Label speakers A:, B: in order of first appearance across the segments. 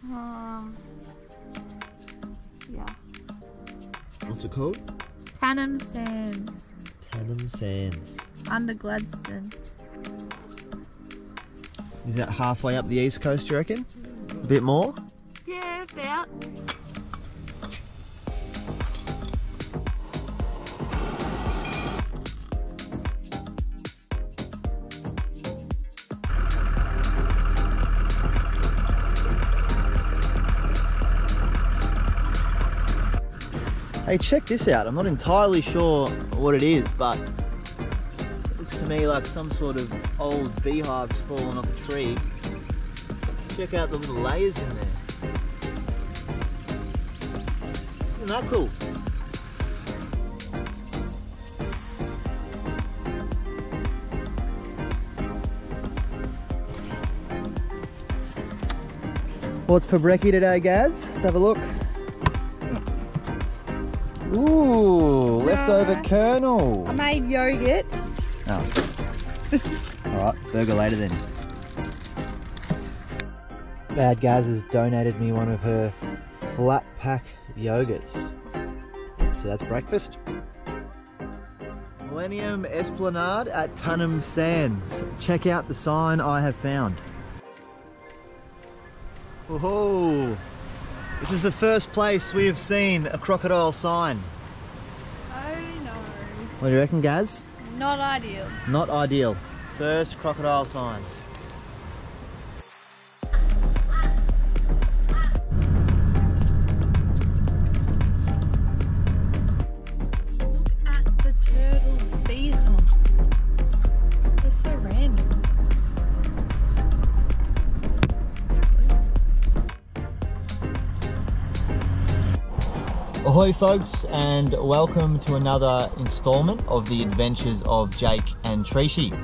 A: Yeah.
B: What's it called?
A: Tannum Sands.
B: Tannum Sands.
A: Under Gladstone.
B: Is that halfway up the east coast, you reckon? A bit more?
A: Yeah, about.
B: Hey, check this out. I'm not entirely sure what it is, but it looks to me like some sort of old beehives fallen off a tree. Check out the little layers in there. Isn't that cool? What's for brekkie today, Gaz? Let's have a look. Ooh, leftover kernel.
A: I made yogurt.
B: Oh. Alright, burger later then. Bad Gaz has donated me one of her flat pack yogurts. So that's breakfast. Millennium Esplanade at Tannum Sands. Check out the sign I have found. Whoa! This is the first place we have seen a crocodile sign.
A: Oh no.
B: What do you reckon, Gaz?
A: Not ideal.
B: Not ideal. First crocodile sign.
A: Look at the turtle speed humps. They're so random.
B: Ahoy folks, and welcome to another installment of the adventures of Jake and Trishi.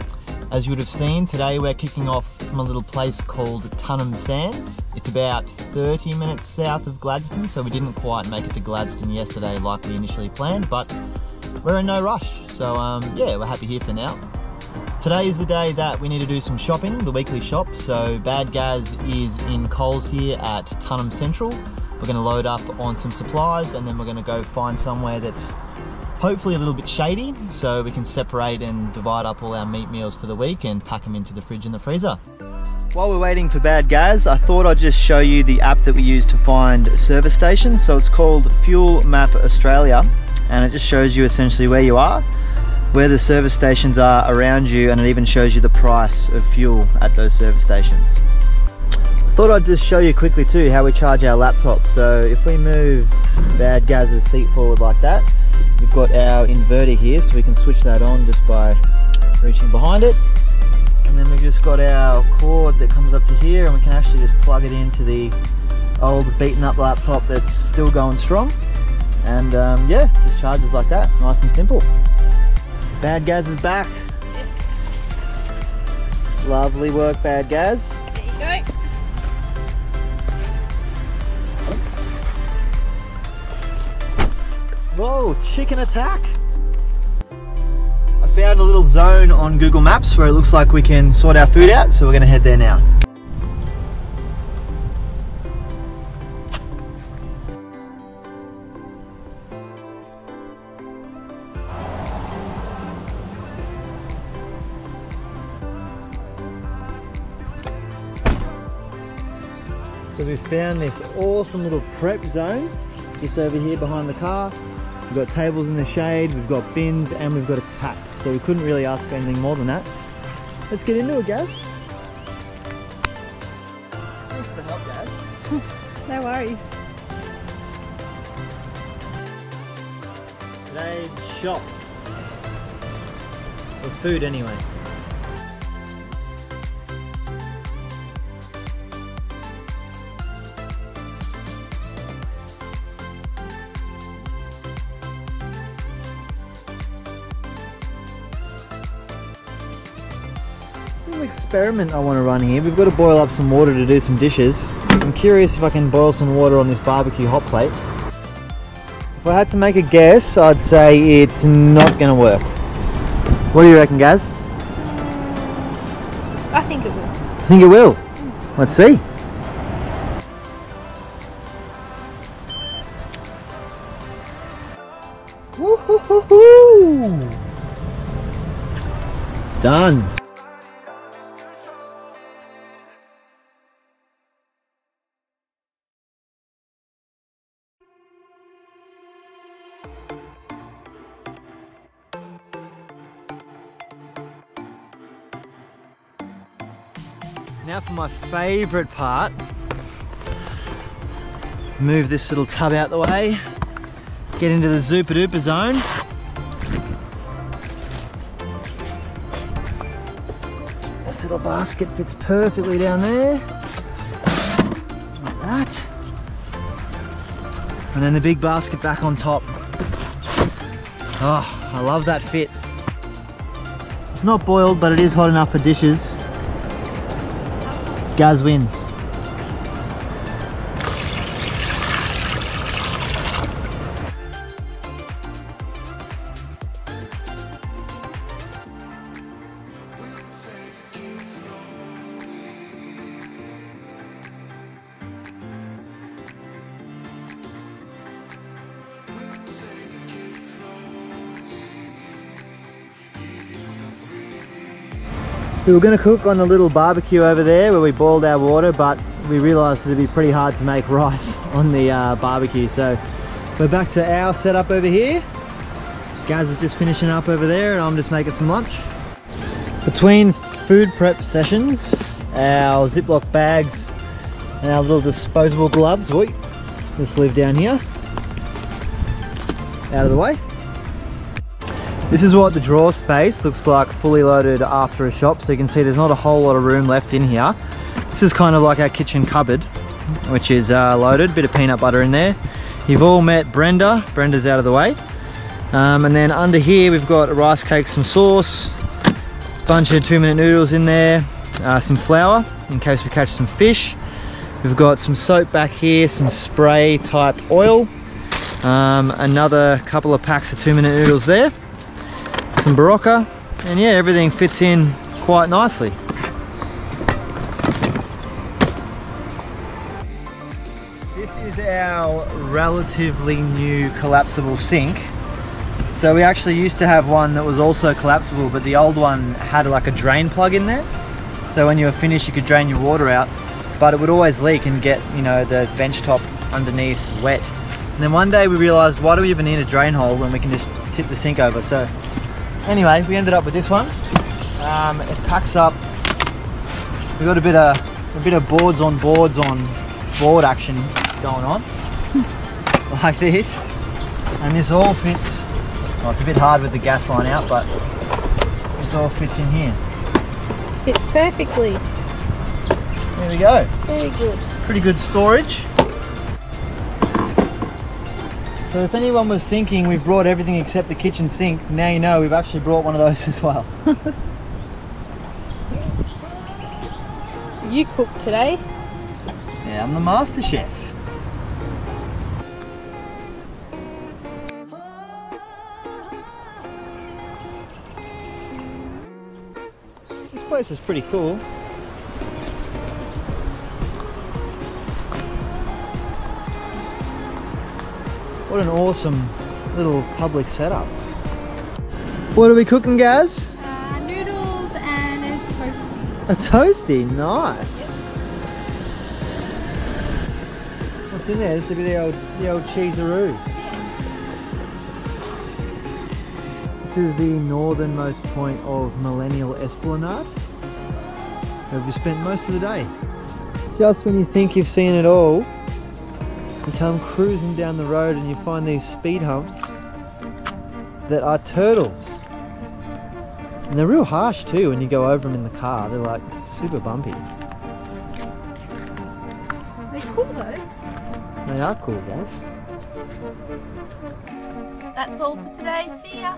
B: As you would have seen, today we're kicking off from a little place called Tannum Sands. It's about 30 minutes south of Gladstone, so we didn't quite make it to Gladstone yesterday like we initially planned, but we're in no rush, so yeah, we're happy here for now. Today is the day that we need to do some shopping, the weekly shop, so Bad Gaz is in Coles here at Tannum Central. We're going to load up on some supplies and then we're going to go find somewhere that's hopefully a little bit shady so we can separate and divide up all our meat meals for the week and pack them into the fridge and the freezer. While we're waiting for Bad Gaz, I thought I'd just show you the app that we use to find service stations. So it's called Fuel Map Australia, and it just shows you essentially where you are, where the service stations are around you, and it even shows you the price of fuel at those service stations. Thought I'd just show you quickly too how we charge our laptop. So if we move Bad Gaz's seat forward like that, we've got our inverter here, so we can switch that on just by reaching behind it. And then we've just got our cord that comes up to here, and we can actually just plug it into the old beaten up laptop that's still going strong. And yeah, just charges like that, nice and simple. Bad Gaz is back. Lovely work, Bad Gaz.
A: There you go.
B: Whoa, chicken attack! I found a little zone on Google Maps where it looks like we can sort our food out, so we're going to head there now. So we found this awesome little prep zone just over here behind the car. We've got tables in the shade, we've got bins, and we've got a tap. So we couldn't really ask for anything more than that. Let's get into it, Gaz. Thanks for the help, Gaz.
A: No worries.
B: Today's shop. For food anyway. Experiment I want to run here. We've got to boil up some water to do some dishes. I'm curious if I can boil some water on this barbecue hot plate. If I had to make a guess, I'd say it's not going to work. What do you reckon, Gaz?
A: I think it will.
B: I think it will. Let's see. Woo-hoo-hoo-hoo! Done. Now for my favourite part. Move this little tub out the way. Get into the Zooper Dooper zone. This little basket fits perfectly down there. Like that. And then the big basket back on top. Oh, I love that fit. It's not boiled, but it is hot enough for dishes. Gaz wins. We were going to cook on a little barbecue over there where we boiled our water, but we realised it'd be pretty hard to make rice on the barbecue, so we're back to our setup over here. Gaz is just finishing up over there and I'm just making some lunch. Between food prep sessions, our Ziploc bags and our little disposable gloves, just leave down here, out of the way. This is what the drawer space looks like fully loaded after a shop, so you can see there's not a whole lot of room left in here. This is kind of like our kitchen cupboard, which is loaded, bit of peanut butter in there. You've all met Brenda, Brenda's out of the way. And then under here we've got a rice cake, some sauce, bunch of 2-minute noodles in there, some flour in case we catch some fish. We've got some soap back here, some spray type oil, another couple of packs of 2-minute noodles there, some Barocca, and yeah, everything fits in quite nicely. This is our relatively new collapsible sink. So we actually used to have one that was also collapsible, but the old one had like a drain plug in there. So when you were finished, you could drain your water out, but it would always leak and get, you know, the bench top underneath wet. And then one day we realized, why do we even need a drain hole when we can just tip the sink over? So anyway, we ended up with this one. It packs up. We've got a bit of boards on board action going on, like this. And this all fits. Well, it's a bit hard with the gas line out, but this all fits in here.
A: Fits perfectly.
B: There we go.
A: Very good.
B: Pretty good storage. So if anyone was thinking we've brought everything except the kitchen sink, now you know we've actually brought one of those as well.
A: You cooked today?
B: Yeah, I'm the master chef. This place is pretty cool. What an awesome little public setup. What are we cooking, Gaz?
A: Noodles and a toasty.
B: A toasty, nice. What's in there? This is a bit of the old cheeseroo. This is the northernmost point of Millennial Esplanade, where we've spent most of the day. Just when you think you've seen it all, you come cruising down the road and you find these speed humps that are turtles. And they're real harsh too when you go over them in the car. They're like super bumpy.
A: They're cool though.
B: They are cool, guys.
A: That's all for today. See ya.